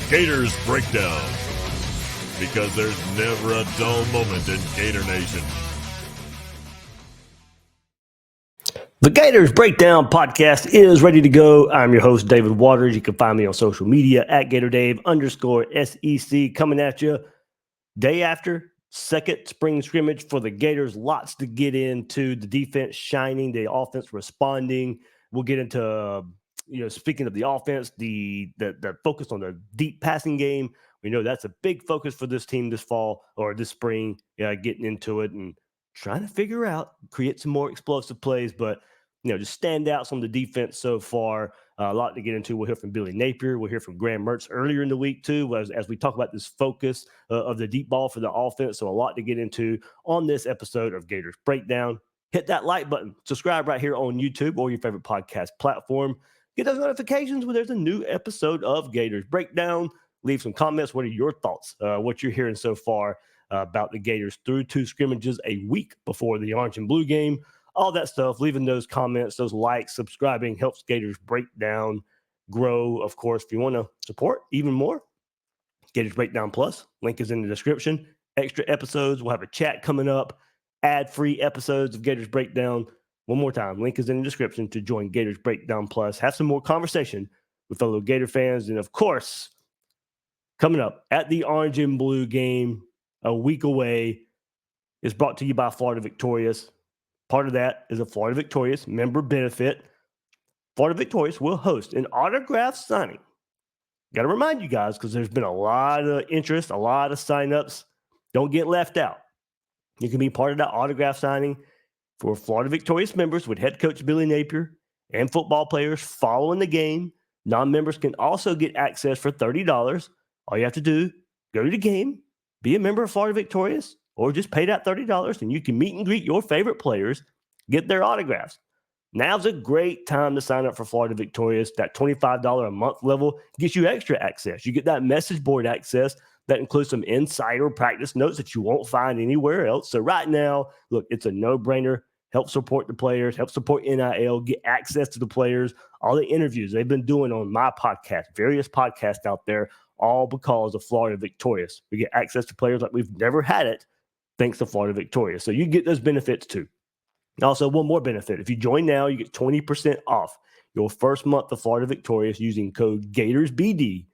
Gators Breakdown, because there's never a dull moment in Gator Nation. The Gators Breakdown podcast is ready to go. I'm your host, David Waters. You can find me on social media at GatorDave_SEC, coming at you day after second spring scrimmage for the Gators. Lots to get into. The defense shining, the offense responding. We'll get into, speaking of the offense, the focus on the deep passing game. We know that's a big focus for this team this fall or this spring, getting into it and trying to figure out, create some more explosive plays, but just standouts on the defense so far. A lot to get into. We'll hear from Billy Napier. We'll hear from Graham Mertz earlier in the week, too, as we talk about this focus of the deep ball for the offense. So a lot to get into on this episode of Gators Breakdown. Hit that like button. Subscribe right here on YouTube or your favorite podcast platform. Get those notifications when there's a new episode of Gators Breakdown. Leave some comments. What are your thoughts? What you're hearing so far about the Gators through two scrimmages a week before the Orange and Blue game. All that stuff, leaving those comments, those likes, subscribing helps Gators Breakdown grow. Of course, if you want to support even more, Gators Breakdown Plus, link is in the description. Extra episodes. We'll have a chat coming up. Ad-free episodes of Gators Breakdown. One more time, link is in the description to join Gators Breakdown Plus. Have some more conversation with fellow Gator fans. And, of course, coming up at the Orange and Blue game a week away is brought to you by Florida Victorious. Part of that is a Florida Victorious member benefit. Florida Victorious will host an autograph signing. Got to remind you guys, because there's been a lot of interest, a lot of signups. Don't get left out. You can be part of that autograph signing for Florida Victorious members with head coach Billy Napier and football players following the game. Non-members can also get access for $30. All you have to do, go to the game, be a member of Florida Victorious, or just pay that $30 and you can meet and greet your favorite players, get their autographs. Now's a great time to sign up for Florida Victorious. That $25 a month level gets you extra access. You get that message board access that includes some insider practice notes that you won't find anywhere else. So right now, look, it's a no-brainer. Help support the players, help support NIL, get access to the players, all the interviews they've been doing on my podcast, various podcasts out there, all because of Florida Victorious. We get access to players like we've never had it, thanks to Florida Victorious. So you get those benefits too. Also, one more benefit. If you join now, you get 20% off your first month of Florida Victorious using code GatorsBD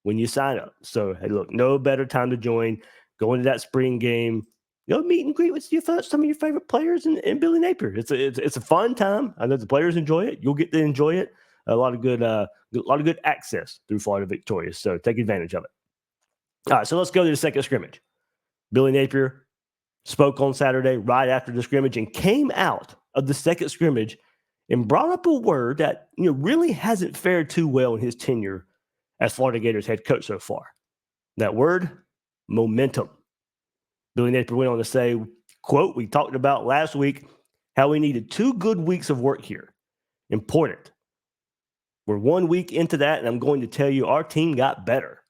when you sign up. So, hey, look, no better time to join. Go into that spring game. Go meet and greet with some of your favorite players and Billy Napier. It's a fun time. I know the players enjoy it. You'll get to enjoy it. A lot of good access through Florida Victorious. So take advantage of it. All right, so let's go to the second scrimmage. Billy Napier spoke on Saturday right after the scrimmage and came out of the second scrimmage and brought up a word that really hasn't fared too well in his tenure as Florida Gators head coach so far. That word, momentum. Billy Napier went on to say, quote, "We talked about last week how we needed 2 good weeks of work here. Important. We're 1 week into that, and I'm going to tell you our team got better.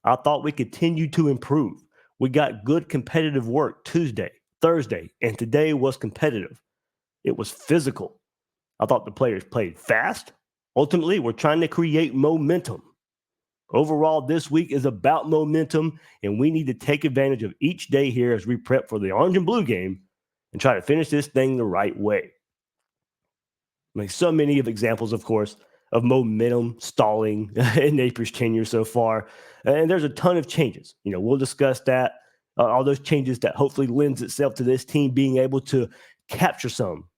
I thought we continued to improve. We got good competitive work Tuesday, Thursday, and today was competitive. It was physical. I thought the players played fast. Ultimately, we're trying to create momentum. Overall, this week is about momentum, and we need to take advantage of each day here as we prep for the Orange and Blue game and try to finish this thing the right way." So many of examples, of course, of momentum stalling in Napier's tenure so far. And there's a ton of changes. We'll discuss that, all those changes that hopefully lends itself to this team being able to capture some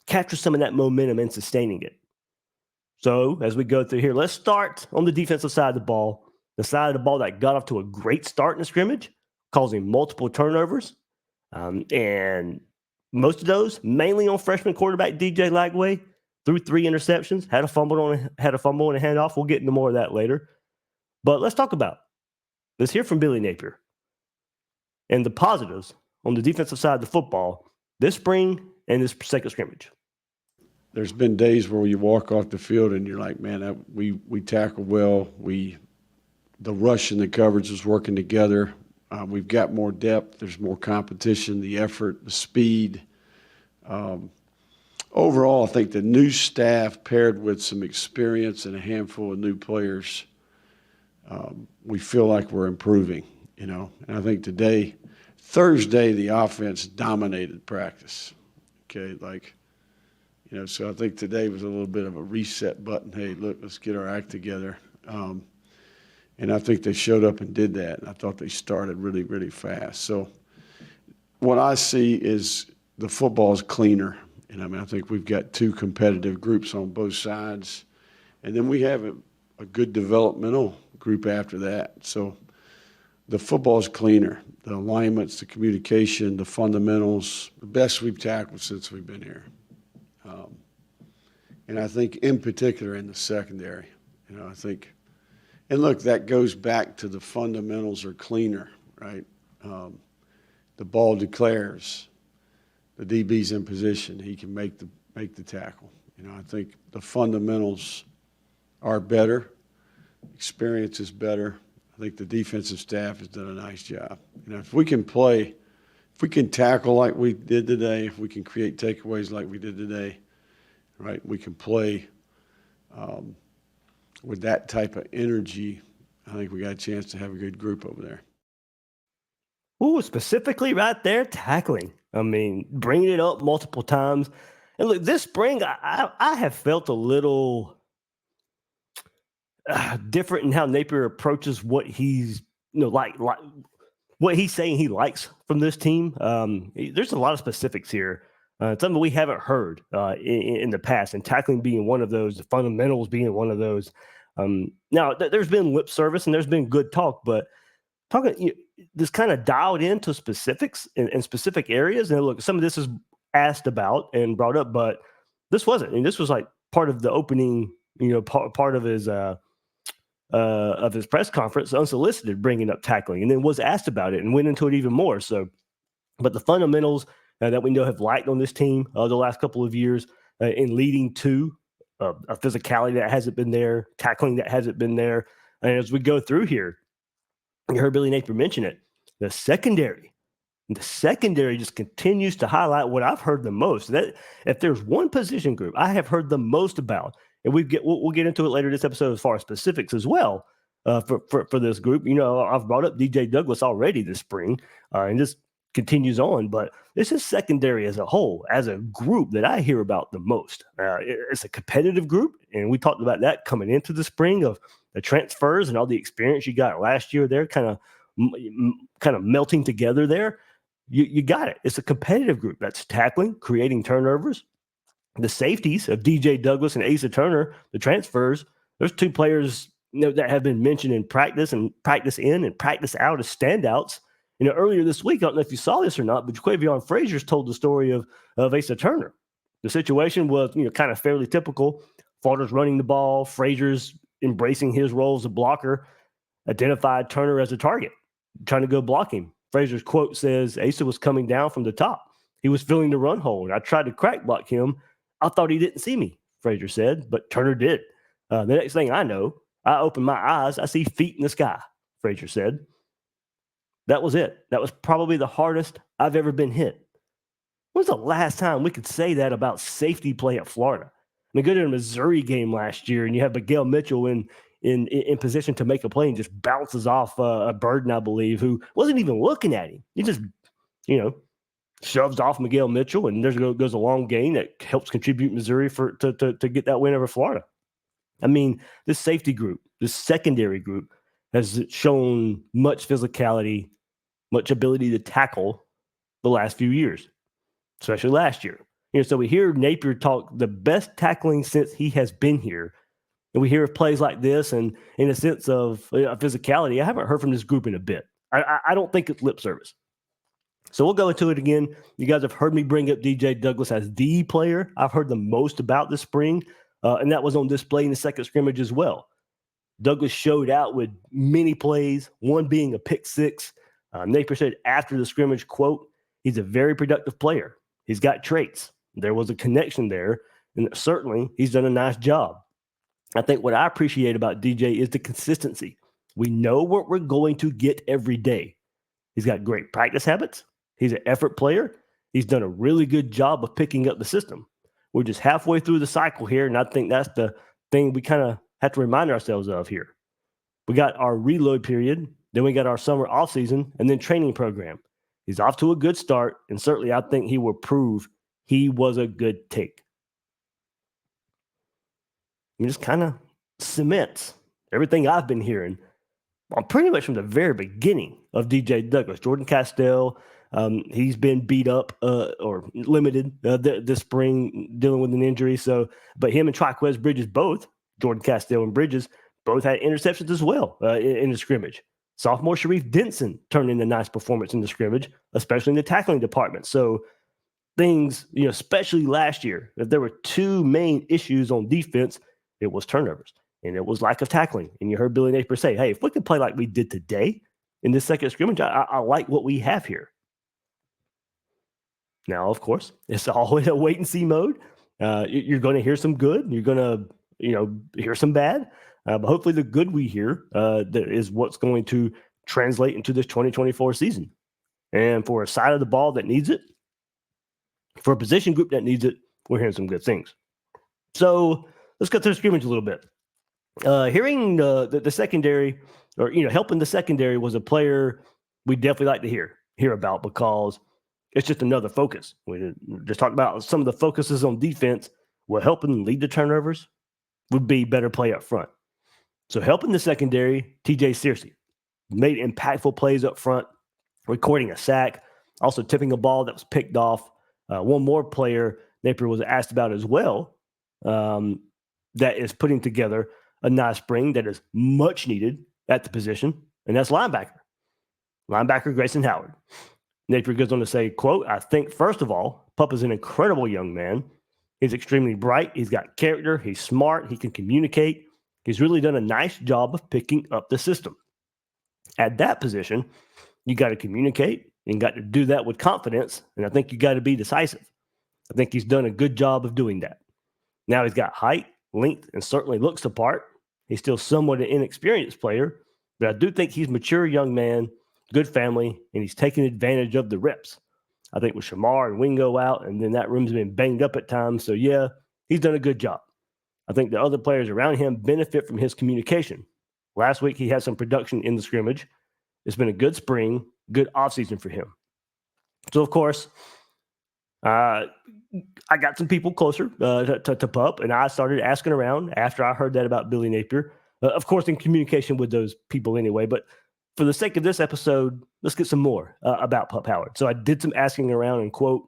of that momentum and sustaining it. So as we go through here, let's start on the defensive side of the ball, the side of the ball that got off to a great start in the scrimmage, causing multiple turnovers. And most of those mainly on freshman quarterback DJ Lagway. Threw 3 interceptions, had a fumble and a handoff. We'll get into more of that later. But let's hear from Billy Napier and the positives on the defensive side of the football this spring and this second scrimmage. There's been days where you walk off the field and you're like, man, we tackled well. The rush and the coverage is working together. We've got more depth. There's more competition, the effort, the speed. Overall, I think the new staff paired with some experience and a handful of new players we feel like we're improving, you know. And I think Thursday, the offense dominated practice. Okay, like, you know, so I think today was a little bit of a reset button. Hey, look, let's get our act together. And I think they showed up and did that. And I thought they started really, really fast. So what I see is the football is cleaner. And I mean, I think we've got two competitive groups on both sides. And then we have a good developmental group after that. So the football is cleaner. The alignments, the communication, the fundamentals, the best we've tackled since we've been here. And I think in particular in the secondary, you know, I think, and look, that goes back to the fundamentals are cleaner, right? The ball declares, the DB's in position, he can make the tackle. You know, I think the fundamentals are better, experience is better. I think the defensive staff has done a nice job. You know, if we can tackle like we did today, if we can create takeaways like we did today, right, we can play with that type of energy, I think we got a chance to have a good group over there. Ooh, specifically right there, tackling. I mean, bringing it up multiple times. And look, this spring, I have felt a little different in how Napier approaches what he's, you know, like what he's saying he likes from this team. There's a lot of specifics here. Something we haven't heard in the past, and tackling being one of those, the fundamentals being one of those. Now, there's been lip service and there's been good talk, but talking this kind of dialed into specifics in specific areas. And look, some of this is asked about and brought up, but this wasn't. I mean, this was like part of the opening, you know, part of his press conference, unsolicited, bringing up tackling, and then was asked about it and went into it even more. So, but the fundamentals that we know have lacked on this team the last couple of years in leading to a physicality that hasn't been there, tackling that hasn't been there. And as we go through here, you heard Billy Napier mention it, the secondary just continues to highlight what I've heard the most. That if there's one position group I have heard the most about, and we'll get into it later this episode as far as specifics as well for this group. You know, I've brought up DJ Douglas already this spring, and this continues on, but this is secondary as a whole, as a group that I hear about the most. It's a competitive group, and we talked about that coming into the spring of the transfers and all the experience you got last year there, kind of melting together there. You got it. It's a competitive group that's tackling, creating turnovers. The safeties of DJ Douglas and Asa Turner, the transfers, there's two players, you know, that have been mentioned in practice and practice in and practice out as standouts. You know, earlier this week, I don't know if you saw this or not, but Jaquavion Frazier's told the story of Asa Turner. The situation was, you know, kind of fairly typical. Florida's running the ball, Frazier's embracing his role as a blocker, identified Turner as a target, trying to go block him. Frazier's quote says, Asa was coming down from the top. He was filling the run hole, and I tried to crack block him. I thought he didn't see me, Frazier said, but Turner did. The next thing I know, I open my eyes, I see feet in the sky, Frazier said. That was it. That was probably the hardest I've ever been hit. When was the last time we could say that about safety play at Florida? I mean, go to a Missouri game last year, and you have Miguel Mitchell in position to make a play and just bounces off a Burden, I believe, who wasn't even looking at him. He just, you know, shoves off Miguel Mitchell, and there goes a long gain that helps contribute Missouri to get that win over Florida. I mean, this safety group, this secondary group, has shown much physicality, much ability to tackle the last few years, especially last year. You know, so we hear Napier talk the best tackling since he has been here. And we hear of plays like this, and in a sense of physicality, I haven't heard from this group in a bit. I don't think it's lip service. So we'll go into it again. You guys have heard me bring up DJ Douglas as the player I've heard the most about this spring, and that was on display in the second scrimmage as well. Douglas showed out with many plays, one being a pick six. Napier said after the scrimmage, quote, he's a very productive player. He's got traits. There was a connection there, and certainly he's done a nice job. I think what I appreciate about DJ is the consistency. We know what we're going to get every day. He's got great practice habits. He's an effort player. He's done a really good job of picking up the system. We're just halfway through the cycle here, and I think that's the thing we kind of have to remind ourselves of here. We got our reload period. Then we got our summer offseason and then training program. He's off to a good start, and certainly I think he will prove he was a good take. He just kind of cements everything I've been hearing pretty much from the very beginning of DJ Douglas. Jordan Castell, he's been beat up or limited this spring dealing with an injury. But him and Triquez Bridges both, Jordan Castell and Bridges, both had interceptions as well in the scrimmage. Sophomore Sharif Denson turned in a nice performance in the scrimmage, especially in the tackling department. So things, especially last year, if there were two main issues on defense, it was turnovers and it was lack of tackling. And you heard Billy Napier say, hey, if we can play like we did today in this second scrimmage, I like what we have here. Now, of course, it's always a wait and see mode. You're going to hear some good. You're going to, hear some bad. But hopefully the good we hear is what's going to translate into this 2024 season. And for a side of the ball that needs it, for a position group that needs it, we're hearing some good things. So let's go to the scrimmage a little bit. Hearing the secondary, or helping the secondary, was a player we definitely like to hear about, because it's just another focus. We just talked about some of the focuses on defense. Well, helping lead the turnovers would be better play up front. So helping the secondary, TJ Searcy made impactful plays up front, recording a sack, also tipping a ball that was picked off. One more player Napier was asked about as well, that is putting together a nice spring that is much needed at the position, and that's linebacker. Linebacker Grayson Howard. Napier goes on to say, quote, I think, first of all, Pup is an incredible young man. He's extremely bright. He's got character. He's smart. He can communicate. He's really done a nice job of picking up the system. At that position, you got to communicate and got to do that with confidence, and I think you got to be decisive. I think he's done a good job of doing that. Now he's got height, length, and certainly looks the part. He's still somewhat an inexperienced player, but I do think he's a mature young man, good family, and he's taking advantage of the reps. I think with Shamar and Wingo out, and then that room's been banged up at times. So, yeah, he's done a good job. I think the other players around him benefit from his communication. Last week, he had some production in the scrimmage. It's been a good spring, good offseason for him. So, of course, I got some people closer to Pup, and I started asking around after I heard that about Billy Napier. Of course, in communication with those people anyway, but for the sake of this episode, let's get some more about Pup Howard. So I did some asking around, and quote,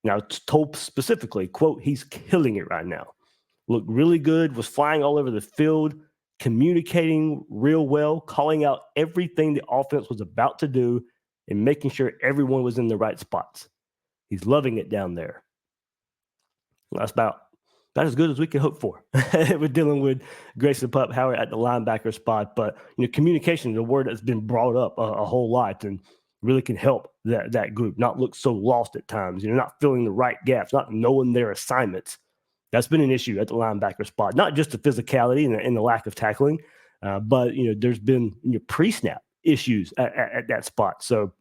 now told specifically, quote, he's killing it right now. Looked really good, was flying all over the field, communicating real well, calling out everything the offense was about to do, and making sure everyone was in the right spots. He's loving it down there. Well, that's about as good as we can hope for. We're dealing with Grayson Pup Howard at the linebacker spot, but communication is a word that's been brought up a whole lot and really can help that group not look so lost at times. Not filling the right gaps, not knowing their assignments. That's been an issue at the linebacker spot, not just the physicality and the lack of tackling, but there's been pre-snap issues at that spot. So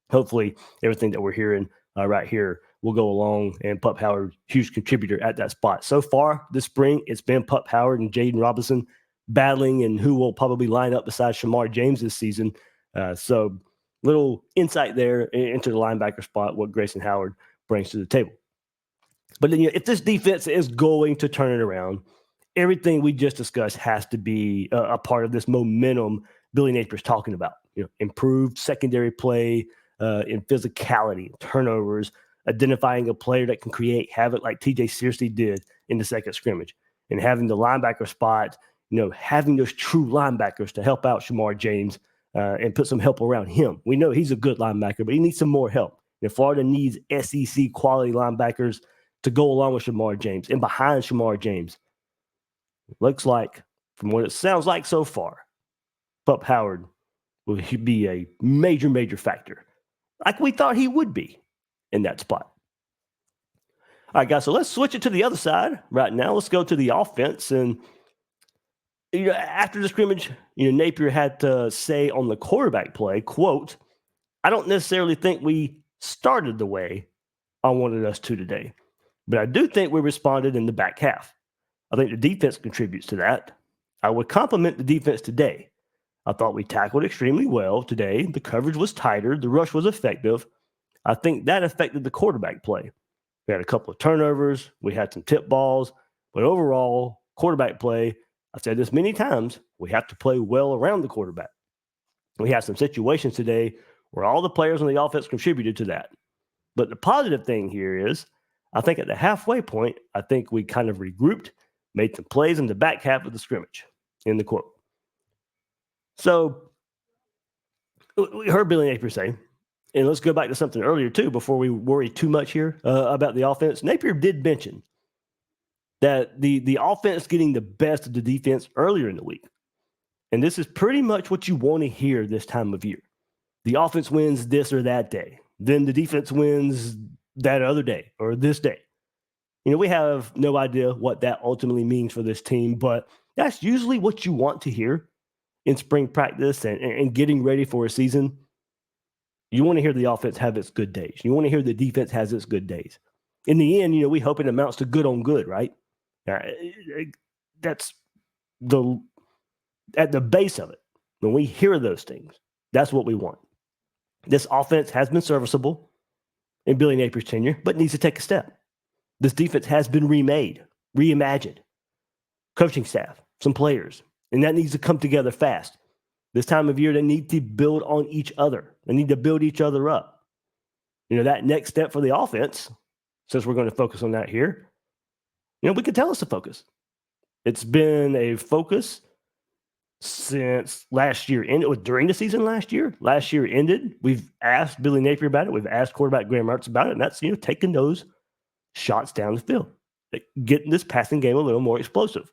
hopefully everything that we're hearing right here will go along, and Pup Howard, huge contributor at that spot. So far this spring, it's been Pup Howard and Jaden Robinson battling, and who will probably line up beside Shamar James this season. So little insight there into the linebacker spot, what Grayson Howard brings to the table. But then, if this defense is going to turn it around, everything we just discussed has to be a part of this momentum Billy Napier's talking about. Improved secondary play, in physicality, turnovers, identifying a player that can create havoc like TJ Searcy did in the second scrimmage, and having the linebacker spot, having those true linebackers to help out Shamar James and put some help around him. We know he's a good linebacker, but he needs some more help. Florida needs SEC quality linebackers to go along with Shamar James and behind Shamar James. Looks like, from what it sounds like so far, Pup Howard will be a major, major factor, like we thought he would be in that spot. All right, guys, so let's switch it to the other side right now. Let's go to the offense. And after the scrimmage, Napier had to say on the quarterback play, quote, I don't necessarily think we started the way I wanted us to today, but I do think we responded in the back half. I think the defense contributes to that. I would compliment the defense today. I thought we tackled extremely well today. The coverage was tighter. The rush was effective. I think that affected the quarterback play. We had a couple of turnovers. We had some tip balls. But overall, quarterback play, I've said this many times, we have to play well around the quarterback. We had some situations today where all the players on the offense contributed to that. But the positive thing here is, I think at the halfway point, I think we kind of regrouped, made some plays in the back half of the scrimmage, in the quote. So we heard Billy Napier say, and let's go back to something earlier too, before we worry too much here about the offense. Napier did mention that the offense getting the best of the defense earlier in the week. And this is pretty much what you want to hear this time of year. The offense wins this or that day. Then the defense wins that other day or this day. We have no idea what that ultimately means for this team, but that's usually what you want to hear in spring practice and getting ready for a season. You want to hear the offense have its good days. You want to hear the defense has its good days. In the end, we hope it amounts to good on good, right? That's at the base of it. When we hear those things, that's what we want. This offense has been serviceable in Billy Napier's tenure, but needs to take a step. This defense has been remade, reimagined. Coaching staff, some players, and that needs to come together fast. This time of year, they need to build on each other. They need to build each other up. That next step for the offense, since we're going to focus on that here, we can tell us to focus. It's been a focus since last year. And it was during the season last year. Last year ended. We've asked Billy Napier about it. We've asked quarterback Graham Mertz about it. And that's, taking those shots down the field, getting this passing game a little more explosive.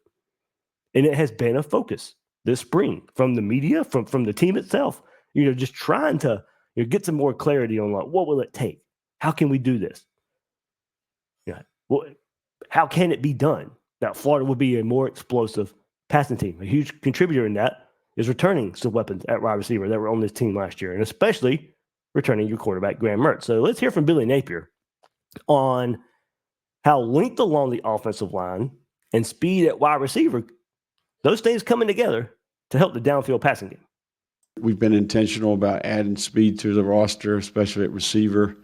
And it has been a focus this spring from the media, from the team itself, just trying to get some more clarity on what will it take? How can we do this? How can it be done? Now, Florida will be a more explosive passing team. A huge contributor in that is returning some weapons at wide receiver that were on this team last year, and especially returning your quarterback, Graham Mertz. So let's hear from Billy Napier on how length along the offensive line and speed at wide receiver, those things coming together to help the downfield passing game. We've been intentional about adding speed to the roster, especially at receiver.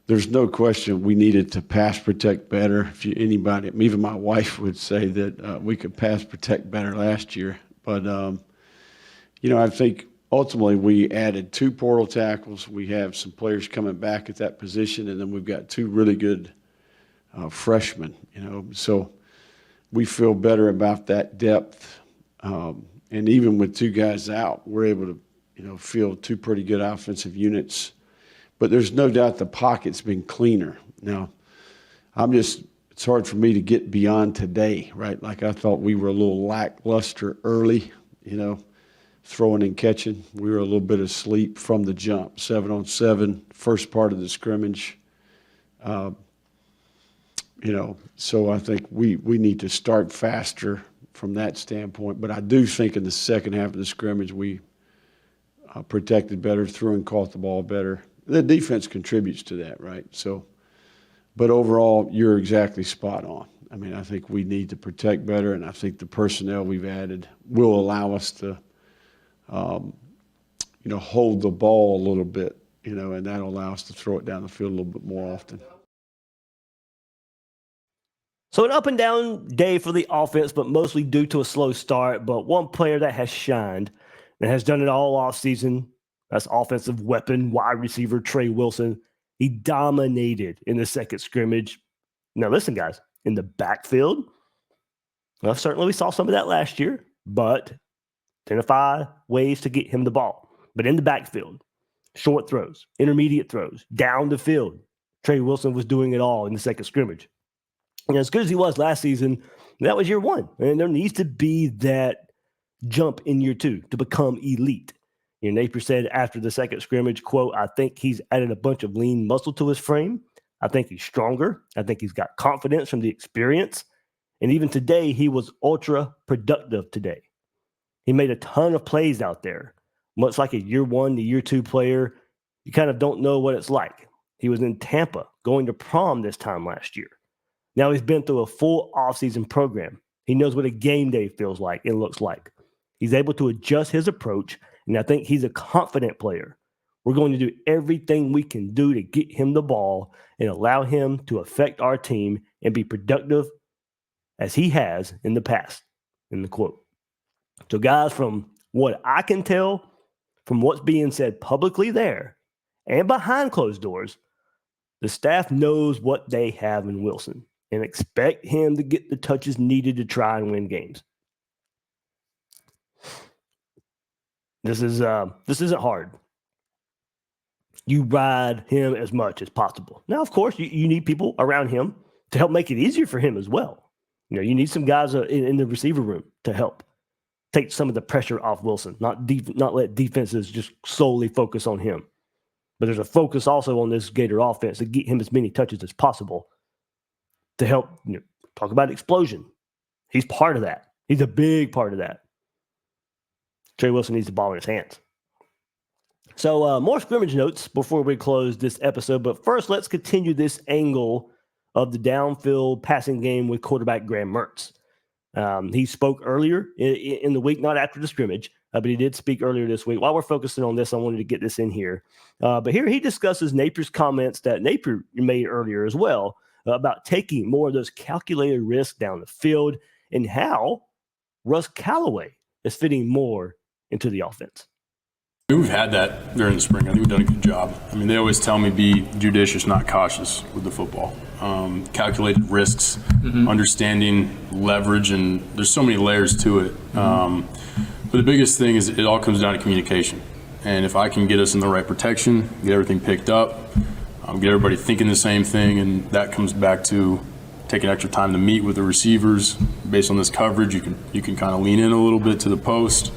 There's no question we needed to pass protect better. Anybody, even my wife would say that we could pass protect better last year. But, I think ultimately we added 2 portal tackles. We have some players coming back at that position, and then we've got 2 really good freshmen, So we feel better about that depth. And even with 2 guys out, we're able to, field 2 pretty good offensive units. But there's no doubt the pocket's been cleaner. Now, it's hard for me to get beyond today, right? Like I thought we were a little lackluster early, throwing and catching. We were a little bit asleep from the jump, 7-on-7, first part of the scrimmage. So I think we need to start faster from that standpoint. But I do think in the second half of the scrimmage, we protected better, threw and caught the ball better. The defense contributes to that, right? So, but overall, you're exactly spot on. I mean, I think we need to protect better, and I think the personnel we've added will allow us to, hold the ball a little bit, and that'll allow us to throw it down the field a little bit more often. So an up and down day for the offense, but mostly due to a slow start. But one player that has shined and has done it all offseason, that's offensive weapon, wide receiver Trey Wilson. He dominated in the second scrimmage. Now listen, guys, in the backfield, well, certainly we saw some of that last year, but identify ways to get him the ball. But in the backfield, short throws, intermediate throws, down the field, Trey Wilson was doing it all in the second scrimmage. And as good as he was last season, that was year 1. And there needs to be that jump in year 2 to become elite. Napier said after the second scrimmage, quote, I think he's added a bunch of lean muscle to his frame. I think he's stronger. I think he's got confidence from the experience. And even today, he was ultra productive today. He made a ton of plays out there. Much like a year 1 to year 2 player, you kind of don't know what it's like. He was in Tampa going to prom this time last year. Now he's been through a full offseason program. He knows what a game day feels like and looks like. He's able to adjust his approach, and I think he's a confident player. We're going to do everything we can do to get him the ball and allow him to affect our team and be productive as he has in the past, in the quote. So, guys, from what I can tell, from what's being said publicly there and behind closed doors, the staff knows what they have in Wilson and expect him to get the touches needed to try and win games. This isn't hard. You ride him as much as possible. Now, of course, you need people around him to help make it easier for him as well. You know, you need some guys in the receiver room to help take some of the pressure off Wilson, not let defenses just solely focus on him. But there's a focus also on this Gator offense to get him as many touches as possible to help, talk about explosion. He's part of that. He's a big part of that. Trey Wilson needs the ball in his hands. So more scrimmage notes before we close this episode. But first, let's continue this angle of the downfield passing game with quarterback Graham Mertz. He spoke earlier in the week, not after the scrimmage, but he did speak earlier this week. While we're focusing on this, I wanted to get this in here. But here he discusses Napier's comments that Napier made earlier as well about taking more of those calculated risks down the field and how Russ Callaway is fitting more into the offense. We've had that during the spring. I think we've done a good job. I mean, they always tell me be judicious, not cautious with the football. Calculated risks, understanding leverage, and there's so many layers to it. But the biggest thing is it all comes down to communication. And if I can get us in the right protection, get everything picked up, get everybody thinking the same thing, and that comes back to taking extra time to meet with the receivers. Based on this coverage, you can kind of lean in a little bit to the post.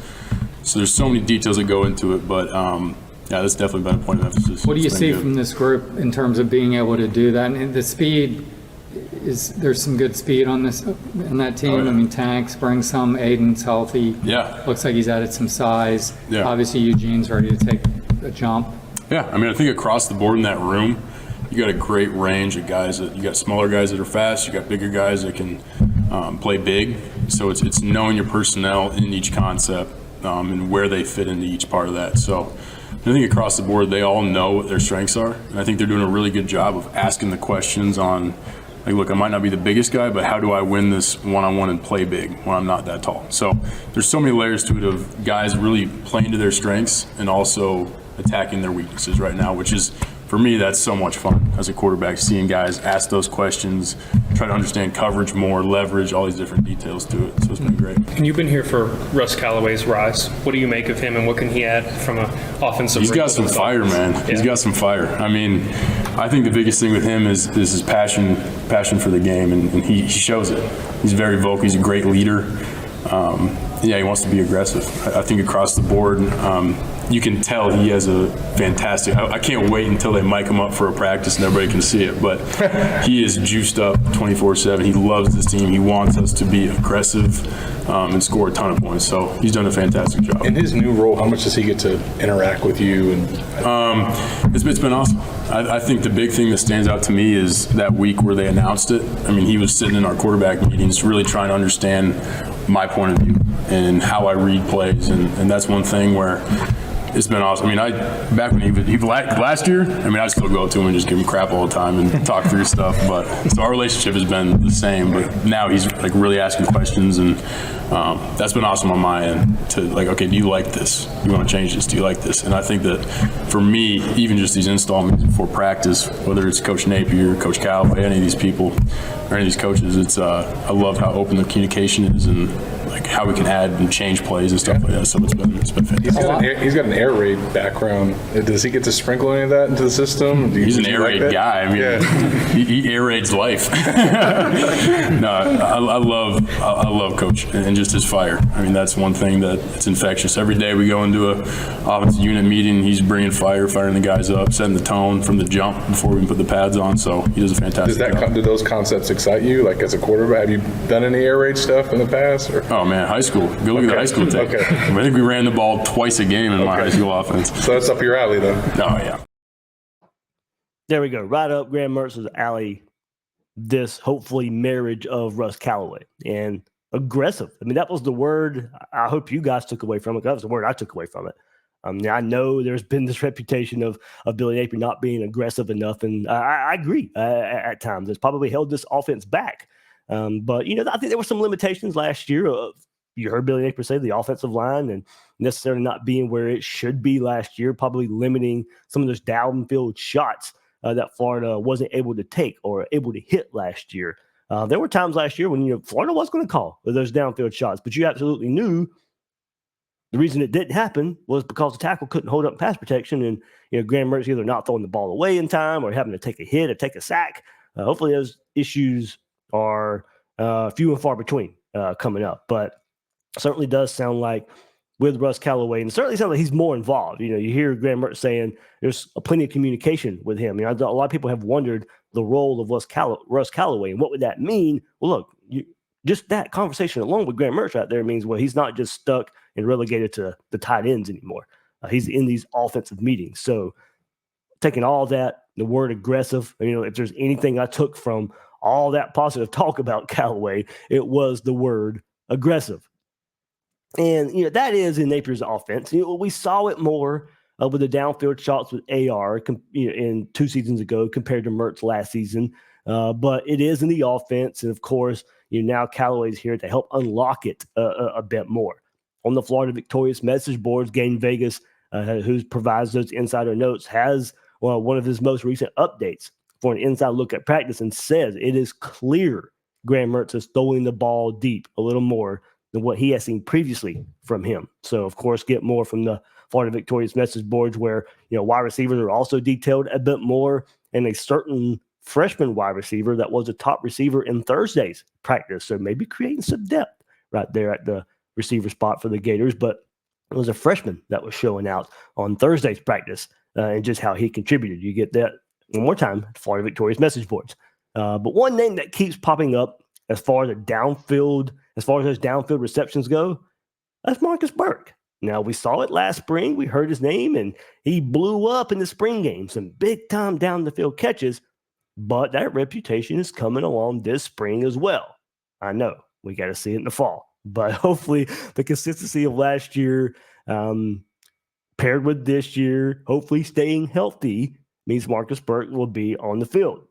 So there's so many details that go into it, but yeah, that's definitely been a point of emphasis. What do you see from this group in terms of being able to do that? And the speed, there's some good speed on that team. Oh, yeah. I mean, Tanks brings some, Aiden's healthy. Yeah. Looks like he's added some size. Yeah. Obviously, Eugene's ready to take a jump. Yeah, I mean, I think across the board in that room, you got a great range of guys. You got smaller guys that are fast. You got bigger guys that can play big. So it's knowing your personnel in each concept and where they fit into each part of that. So I think across the board, they all know what their strengths are. And I think they're doing a really good job of asking the questions on, like, look, I might not be the biggest guy, but how do I win this one-on-one and play big when I'm not that tall? So there's so many layers to it of guys really playing to their strengths and also attacking their weaknesses right now, which is, for me, that's so much fun as a quarterback, seeing guys ask those questions, try to understand coverage more, leverage, all these different details to it. So it's been great. And you've been here for Russ Callaway's rise. What do you make of him, and what can he add from an offensive? He's got some fire, man. Yeah. He's got some fire. I mean, I think the biggest thing with him is his passion for the game, and he shows it. He's very vocal. He's a great leader. Yeah, he wants to be aggressive. I think across the board, you can tell he has a fantastic. I can't wait until they mic him up for a practice and everybody can see it. But he is juiced up 24/7. He loves this team. He wants us to be aggressive and score a ton of points. So he's done a fantastic job. In his new role, how much does he get to interact with you? And It's been awesome. I think the big thing that stands out to me is that week where they announced it. I mean, he was sitting in our quarterback meetings really trying to understand my point of view and how I read plays. And that's one thing where it's been awesome. I mean, back when he last year, I mean, I still go to him and just give him crap all the time and talk through stuff. But so our relationship has been the same. But now he's like really asking questions, and that's been awesome on my end. To like, okay, do you like this? You want to change this? Do you like this? And I think that for me, even just these installments before practice, whether it's Coach Napier, Coach Callaway, any of these people, or any of these coaches, it's I love how open the communication is and like how we can add and change plays and stuff like that. So it's been fantastic. he's got an air raid background. Does he get to sprinkle any of that into the system? He's an air raid guy. I mean, he air raids life. No, I love Coach and just his fire. I mean, that's one thing that it's infectious. Every day we go into a offensive unit meeting, he's bringing fire, firing the guys up, setting the tone from the jump before we put the pads on. So he does a fantastic job. Do those concepts excite you? Like as a quarterback, have you done any air raid stuff in the past? Or? Oh man, high school. Go look at the high school tape. Okay. I think we ran the ball twice a game in my high school offense. So that's up your alley then. Oh yeah. There we go. Right up Graham Mertz's alley, this hopefully marriage of Russ Callaway. And aggressive. I mean, that was the word I hope you guys took away from it. That was the word I took away from it. Now, I know there's been this reputation of Billy Napier not being aggressive enough, and I agree at times. It's probably held this offense back. But, I think there were some limitations last year. You heard Billy Napier say the offensive line and necessarily not being where it should be last year, probably limiting some of those downfield shots that Florida wasn't able to take or able to hit last year. There were times last year when Florida was going to call those downfield shots, but you absolutely knew the reason it didn't happen was because the tackle couldn't hold up pass protection, and Graham Mertz either not throwing the ball away in time or having to take a hit or take a sack. Hopefully those issues are few and far between coming up, but certainly does sound like with Russ Callaway, and certainly sounds like he's more involved. You hear Graham Mertz saying there's plenty of communication with him. A lot of people have wondered the role of Russ Callaway and what would that mean? Well, look, just that conversation alone with Graham Mertz right there means, well, he's not just stuck and relegated to the tight ends anymore. He's in these offensive meetings. So taking all that, the word aggressive, if there's anything I took from all that positive talk about Callaway, it was the word aggressive. And, that is in Napier's offense. We saw it more with the downfield shots with AR in 2 seasons ago compared to Mertz last season. But it is in the offense. And, of course, now Callaway's here to help unlock it a bit more. On the Florida Victorious message boards, Game Vegas, who provides those insider notes, has one of his most recent updates for an inside look at practice and says it is clear Graham Mertz is throwing the ball deep a little more than what he has seen previously from him. So, of course, get more from the Florida Victorious message boards where, wide receivers are also detailed a bit more, and a certain freshman wide receiver that was a top receiver in Thursday's practice. So maybe creating some depth right there at the receiver spot for the Gators, but it was a freshman that was showing out on Thursday's practice and just how he contributed. You get that one more time at Florida Victorious message boards. But one name that keeps popping up as far as those downfield receptions go, that's Marcus Burke. Now, we saw it last spring. We heard his name, and he blew up in the spring game. Some big-time down-the-field catches, but that reputation is coming along this spring as well. I know. We got to see it in the fall. But hopefully the consistency of last year paired with this year, hopefully staying healthy, means Marcus Burke will be on the field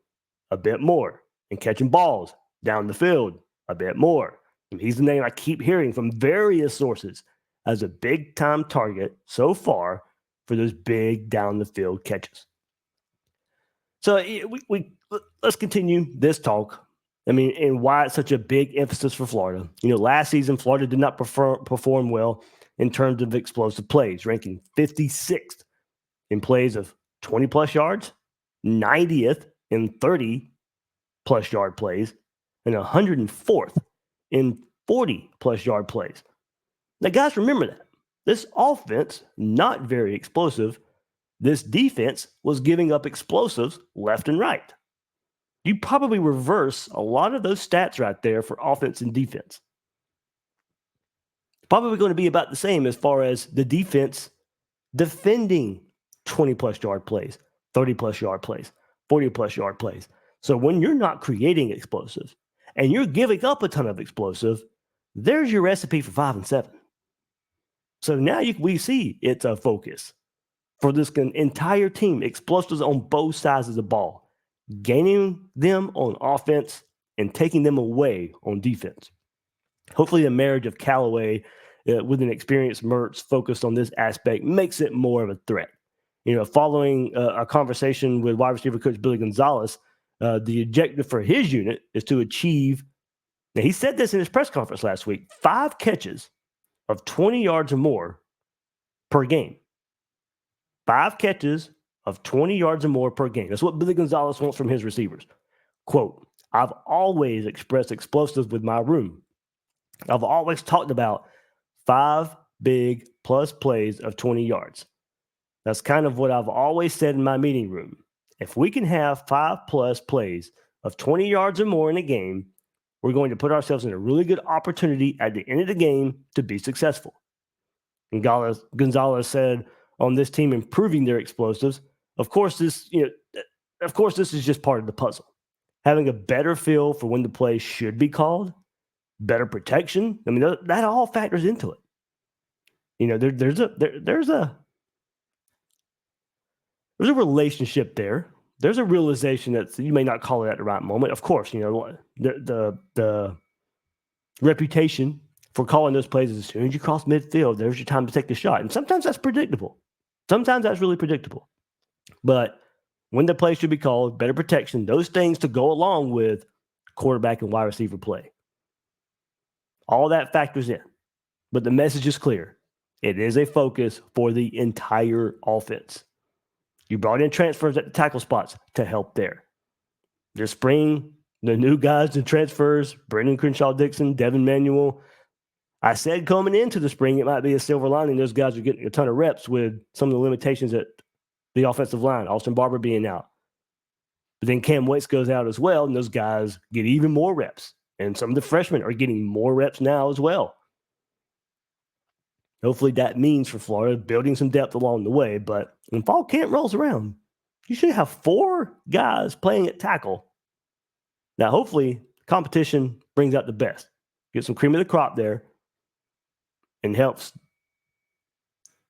a bit more and catching balls down the field a bit more. And he's the name I keep hearing from various sources as a big-time target so far for those big down-the-field catches. So let's continue this talk. And why it's such a big emphasis for Florida. Last season, Florida did not perform well in terms of explosive plays, ranking 56th in plays of 20-plus yards, 90th in 30-plus yard plays, and 104th in 40-plus yard plays. Now, guys, remember that. This offense, not very explosive. This defense was giving up explosives left and right. You probably reverse a lot of those stats right there for offense and defense. It's probably going to be about the same as far as the defense defending 20-plus yard plays, 30-plus yard plays, 40-plus yard plays. So when you're not creating explosives and you're giving up a ton of explosive, there's your recipe for 5 and 7. So now we see it's a focus for this entire team, explosives on both sides of the ball. Gaining them on offense and taking them away on defense. Hopefully the marriage of Callaway with an experienced Mertz focused on this aspect makes it more of a threat. Following a conversation with wide receiver coach Billy Gonzalez, the objective for his unit is to achieve, now he said this in his press conference last week, 5 catches of 20 yards or more per game. 5 catches of 20 yards or more per game. That's what Billy Gonzalez wants from his receivers. Quote, I've always expressed explosives with my room. I've always talked about 5 big plus plays of 20 yards. That's kind of what I've always said in my meeting room. If we can have 5 plus plays of 20 yards or more in a game, we're going to put ourselves in a really good opportunity at the end of the game to be successful. And Gonzalez said on this team improving their explosives, Of course, this is just part of the puzzle. Having a better feel for when the play should be called better protection. I mean, that all factors into it. You know, there's a relationship there. There's a realization that you may not call it at the right moment. Of course, you know, the reputation for calling those plays is as soon as you cross midfield, there's your time to take the shot. And sometimes that's predictable. Sometimes that's really predictable. But when the play should be called, better protection, those things to go along with quarterback and wide receiver play. All that factors in. But the message is clear. It is a focus for the entire offense. You brought in transfers at the tackle spots to help there. This spring, the new guys and transfers, Brendan Crenshaw-Dixon, Devin Manuel. I said coming into the spring, it might be a silver lining. Those guys are getting a ton of reps with some of the limitations at the offensive line, Austin Barber being out. But then Cam Waits goes out as well, and those guys get even more reps. And some of the freshmen are getting more reps now as well. Hopefully that means for Florida building some depth along the way. But when fall camp rolls around, you should have 4 guys playing at tackle. Now, hopefully, competition brings out the best. Get some cream of the crop there and helps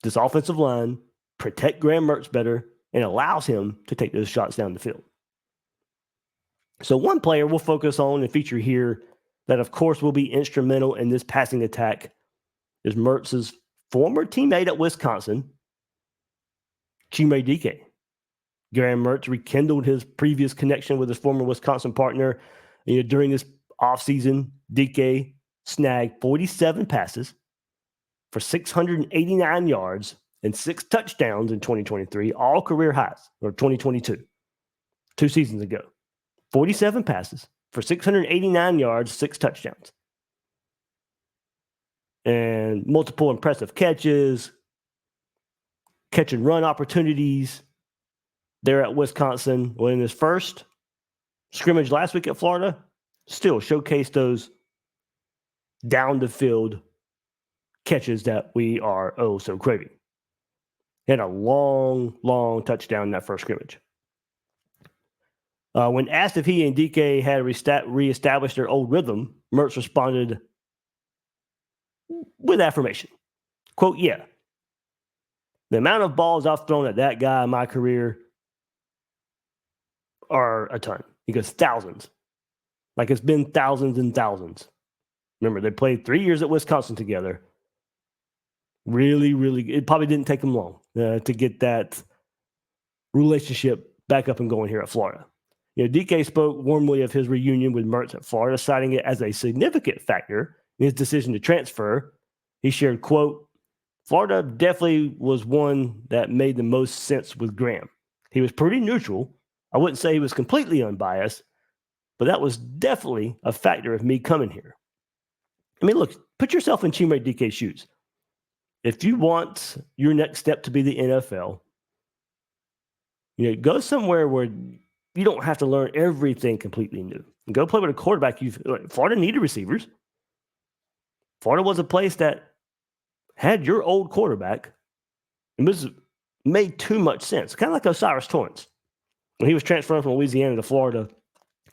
this offensive line protect Graham Mertz better and allows him to take those shots down the field. So one player we'll focus on and feature here that, of course, will be instrumental in this passing attack is Mertz's former teammate at Wisconsin, Chimere Dike. Graham Mertz rekindled his previous connection with his former Wisconsin partner. You know, during this offseason, Dike snagged 47 passes for 689 yards and 6 touchdowns in 2023, all career highs, or 2022, 2 seasons ago. 47 passes for 689 yards, 6 touchdowns. And multiple impressive catches, catch and run opportunities there at Wisconsin. Well, in his first scrimmage last week at Florida, still showcased those down the field catches that we are so craving. He had a long touchdown in that first scrimmage. When asked if he and DK had reestablished their old rhythm, Mertz responded with affirmation. Quote, yeah. The amount of balls I've thrown at that guy in my career are a ton. He goes, thousands. Like it's been thousands and thousands. Remember, they played 3 years at Wisconsin together. Really, it probably didn't take them long to get that relationship back up and going here at Florida. You know, DK spoke warmly of his reunion with Mertz at Florida, citing it as a significant factor in his decision to transfer. He shared, quote, Florida definitely was one that made the most sense with Graham. He was pretty neutral. I wouldn't say he was completely unbiased, but that was definitely a factor of me coming here. I mean, look, put yourself in Chimere Dike's shoes. If you want your next step to be the NFL, you know, go somewhere where you don't have to learn everything completely new. Go play with a quarterback. Florida needed receivers. Florida was a place that had your old quarterback. It made too much sense. Kind of like Osiris Torrance when he was transferring from Louisiana to Florida.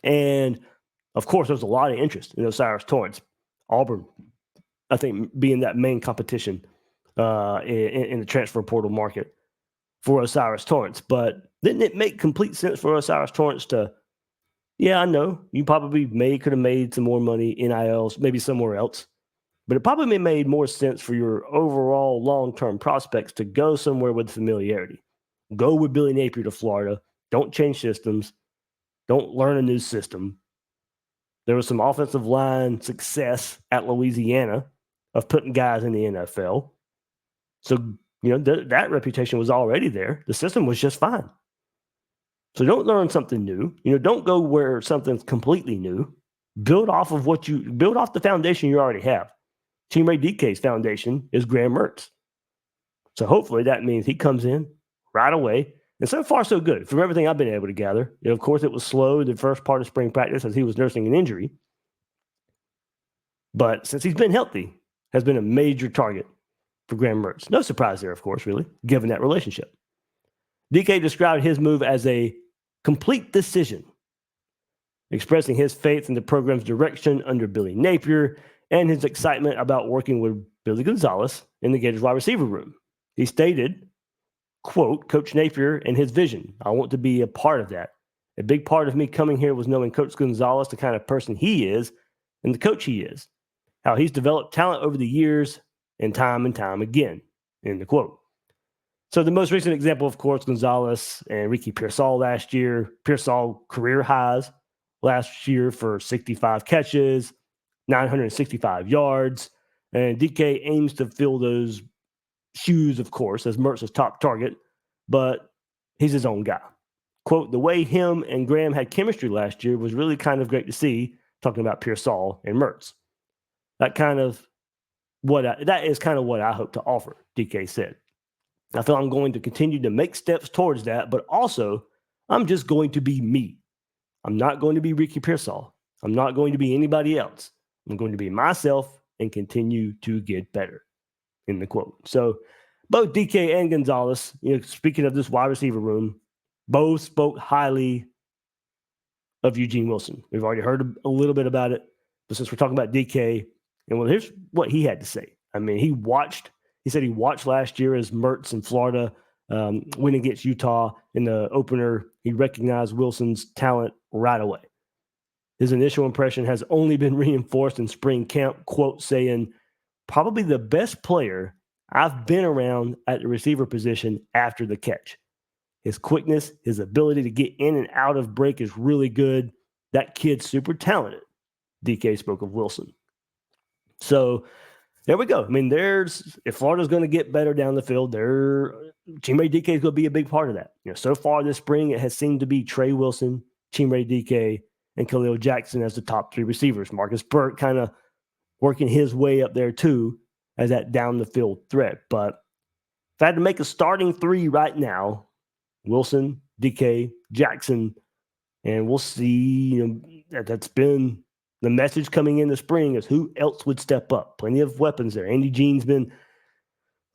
And, of course, there was a lot of interest in Osiris Torrance. Auburn, I think, being that main competition in the transfer portal market for Osiris Torrance. But didn't it make complete sense for Osiris Torrance to, yeah, I know, you probably could have made some more money, NILs, maybe somewhere else. But it probably made more sense for your overall long-term prospects to go somewhere with familiarity. Go with Billy Napier to Florida. Don't change systems. Don't learn a new system. There was some offensive line success at Louisiana of putting guys in the NFL. So, you know, that reputation was already there. The system was just fine. So don't learn something new. You know, don't go where something's completely new. Build off the foundation you already have. Chimere Dike's foundation is Graham Mertz. So hopefully that means he comes in right away. And so far, so good. From everything I've been able to gather. You know, of course, it was slow the first part of spring practice as he was nursing an injury. But since he's been healthy, has been a major target for Graham Mertz. No surprise there, of course, really, given that relationship. DK described his move as a complete decision, expressing his faith in the program's direction under Billy Napier and his excitement about working with Billy Gonzalez in the Gators wide receiver room. He stated, quote, Coach Napier and his vision. I want to be a part of that. A big part of me coming here was knowing Coach Gonzalez, the kind of person he is and the coach he is, how he's developed talent over the years and time again, end the quote. So the most recent example, of course, Gonzalez and Ricky Pearsall last year. Pearsall career highs last year for 65 catches, 965 yards, and DK aims to fill those shoes, of course, as Mertz's top target, but he's his own guy. Quote, the way him and Graham had chemistry last year was really kind of great to see, talking about Pearsall and Mertz. That is kind of what I hope to offer, DK said. I feel I'm going to continue to make steps towards that, but also I'm just going to be me. I'm not going to be Ricky Pearsall. I'm not going to be anybody else. I'm going to be myself and continue to get better, in the quote. So both DK and Gonzalez, speaking of this wide receiver room, both spoke highly of Eugene Wilson. We've already heard a little bit about it, but since we're talking about DK, and well, here's what he had to say. I mean, he said he watched last year as Mertz in Florida win against Utah in the opener. He recognized Wilson's talent right away. His initial impression has only been reinforced in spring camp, quote, saying, probably the best player I've been around at the receiver position after the catch. His quickness, his ability to get in and out of break is really good. That kid's super talented. DK spoke of Wilson. So there we go. I mean, if Florida's going to get better down the field, Chimere DK is going to be a big part of that. So far this spring, it has seemed to be Trey Wilson, Chimere DK, and Khalil Jackson as the top three receivers. Marcus Burke kind of working his way up there too as that down the field threat. But if I had to make a starting three right now, Wilson, DK, Jackson, and we'll see. That's been the message coming in the spring is who else would step up. Plenty of weapons there. Andy Jean's been,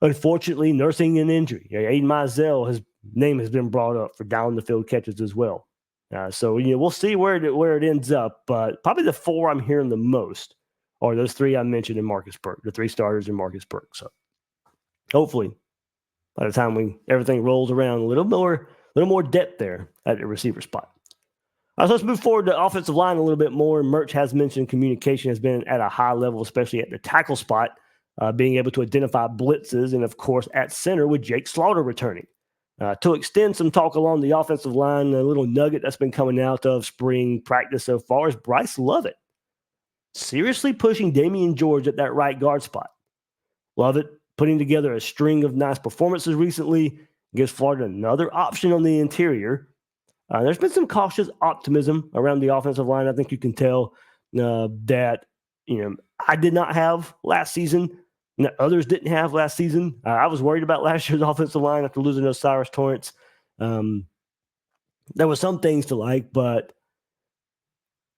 unfortunately, nursing an injury. Aiden Mizell, his name has been brought up for down the field catches as well. So we'll see where it ends up. But probably the four I'm hearing the most are those three I mentioned in Marcus Burke, the three starters in Marcus Burke. So hopefully, by the time everything rolls around, a little more depth there at the receiver spot. All right, so let's move forward to offensive line a little bit more. Mertz has mentioned communication has been at a high level, especially at the tackle spot, being able to identify blitzes, and of course at center with Jake Slaughter returning. To extend some talk along the offensive line, a little nugget that's been coming out of spring practice so far is Bryce Lovett seriously pushing Damian George at that right guard spot. Lovett putting together a string of nice performances recently, gives Florida another option on the interior. There's been some cautious optimism around the offensive line. I think you can tell that, I did not have last season, and others didn't have last season. I was worried about last year's offensive line after losing Osiris Torrance. There were some things to like, but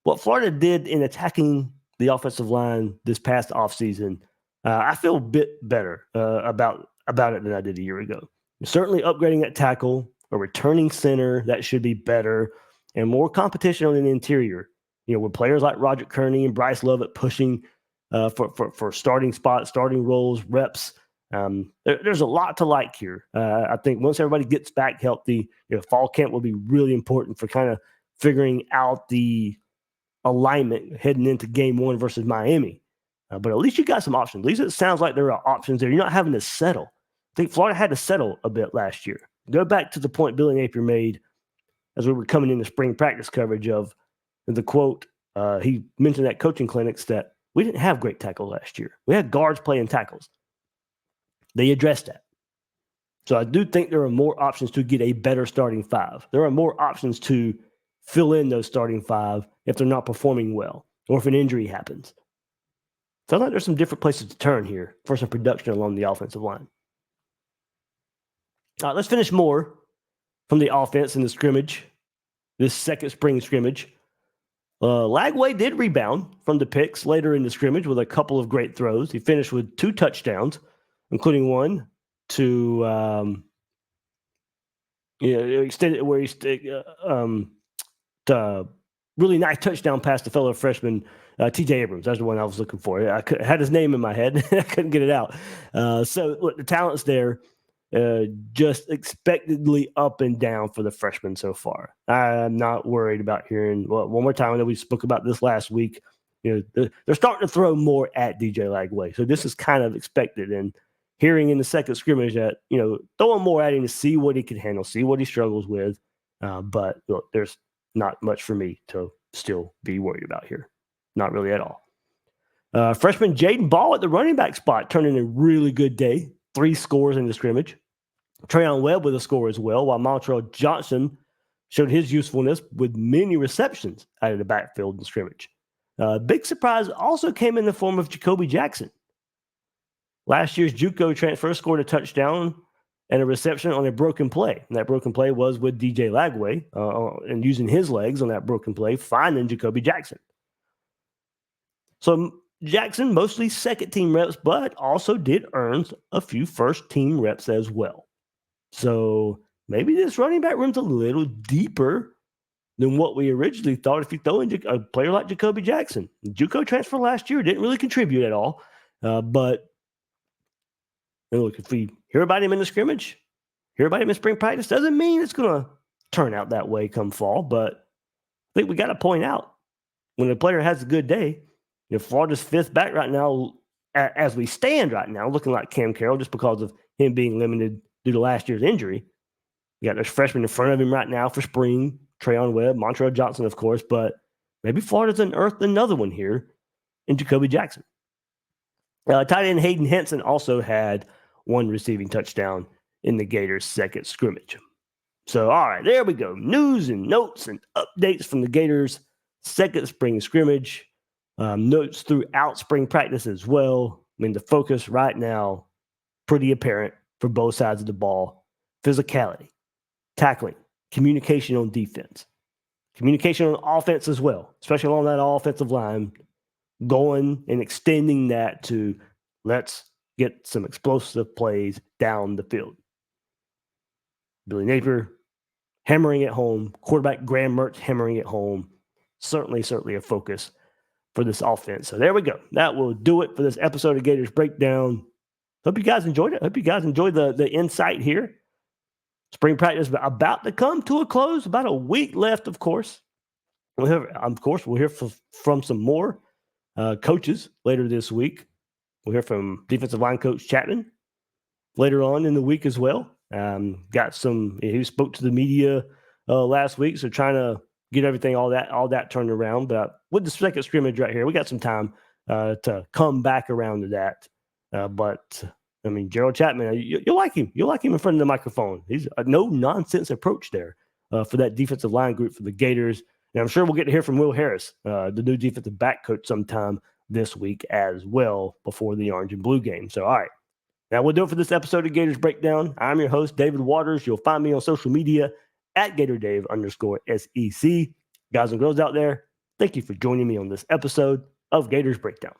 what Florida did in attacking the offensive line this past offseason, I feel a bit better about it than I did a year ago. Certainly upgrading at tackle, a returning center that should be better, and more competition on the interior. With players like Roger Kearney and Bryce Lovett pushing for starting spots, starting roles, reps. There's a lot to like here. I think once everybody gets back healthy, fall camp will be really important for kind of figuring out the alignment heading into game one versus Miami. But at least you got some options. At least it sounds like there are options there. You're not having to settle. I think Florida had to settle a bit last year. Go back to the point Billy Napier made as we were coming into spring practice coverage of the quote. He mentioned at coaching clinics that we didn't have great tackles last year. We had guards playing tackles. They addressed that. So I do think there are more options to get a better starting five. There are more options to fill in those starting five if they're not performing well or if an injury happens. Sounds like there's some different places to turn here for some production along the offensive line. All right, let's finish more from the offense in the scrimmage, this second spring scrimmage. Lagway did rebound from the picks later in the scrimmage with a couple of great throws. He finished with 2 touchdowns, including one to extended where he to really nice touchdown pass to fellow freshman T.J. Abrams. That's the one I was looking for. I had his name in my head. I couldn't get it out. So, look, the talent's there. Just expectedly up and down for the freshmen so far. I'm not worried about hearing, well, one more time, I know we spoke about this last week. You know, they're starting to throw more at DJ Lagway. So this is kind of expected. And hearing in the second scrimmage that, you know, throwing more at him to see what he can handle, see what he struggles with. But look, there's not much for me to still be worried about here. Not really at all. Freshman Jaden Ball at the running back spot turned in a really good day. 3 scores in the scrimmage. Trayon Webb with a score as well, while Montrell Johnson showed his usefulness with many receptions out of the backfield in scrimmage. Big surprise also came in the form of Jacoby Jackson. Last year's JUCO transfer scored a touchdown and a reception on a broken play. And that broken play was with DJ Lagway and using his legs on that broken play, finding Jacoby Jackson. So Jackson mostly second-team reps, but also did earn a few first-team reps as well. So maybe this running back room's a little deeper than what we originally thought if you throw in a player like Jacoby Jackson. JUCO transfer last year didn't really contribute at all, but look, if we hear about him in the scrimmage, hear about him in spring practice, doesn't mean it's going to turn out that way come fall, but I think we got to point out when a player has a good day, you know, Florida's 5th back right now, as we stand right now, looking like Cam Carroll just because of him being limited due to last year's injury. You got those freshmen in front of him right now for spring, Trayon Webb, Montrell Johnson, of course, but maybe Florida's unearthed another one here in Jacoby Jackson. Tight end Hayden Henson also had 1 receiving touchdown in the Gators' second scrimmage. So, all right, there we go. News and notes and updates from the Gators' second spring scrimmage. Notes throughout spring practice as well. I mean, the focus right now, pretty apparent for both sides of the ball. Physicality, tackling, communication on defense, communication on offense as well, especially along that offensive line, going and extending that to let's get some explosive plays down the field. Billy Napier hammering it home. Quarterback Graham Mertz hammering it home. Certainly a focus for this offense. So there we go. That will do it for this episode of Gators Breakdown. Hope you guys enjoyed it. Hope you guys enjoyed the insight here. Spring practice about to come to a close. About a week left, of course. We'll hear from some more coaches later this week. We'll hear from defensive line coach Chapman later on in the week as well. He spoke to the media last week, so trying to get everything, all that turned around. But with the second scrimmage right here, we got some time to come back around to that. But I mean, Gerald Chapman, you'll like him. You'll like him in front of the microphone. He's a no-nonsense approach there for that defensive line group for the Gators. And I'm sure we'll get to hear from Will Harris, the new defensive back coach, sometime this week as well before the Orange and Blue game. So, all right. Now, we'll do it for this episode of Gators Breakdown. I'm your host, David Waters. You'll find me on social media at GatorDave_SEC. Guys and girls out there, thank you for joining me on this episode of Gators Breakdown.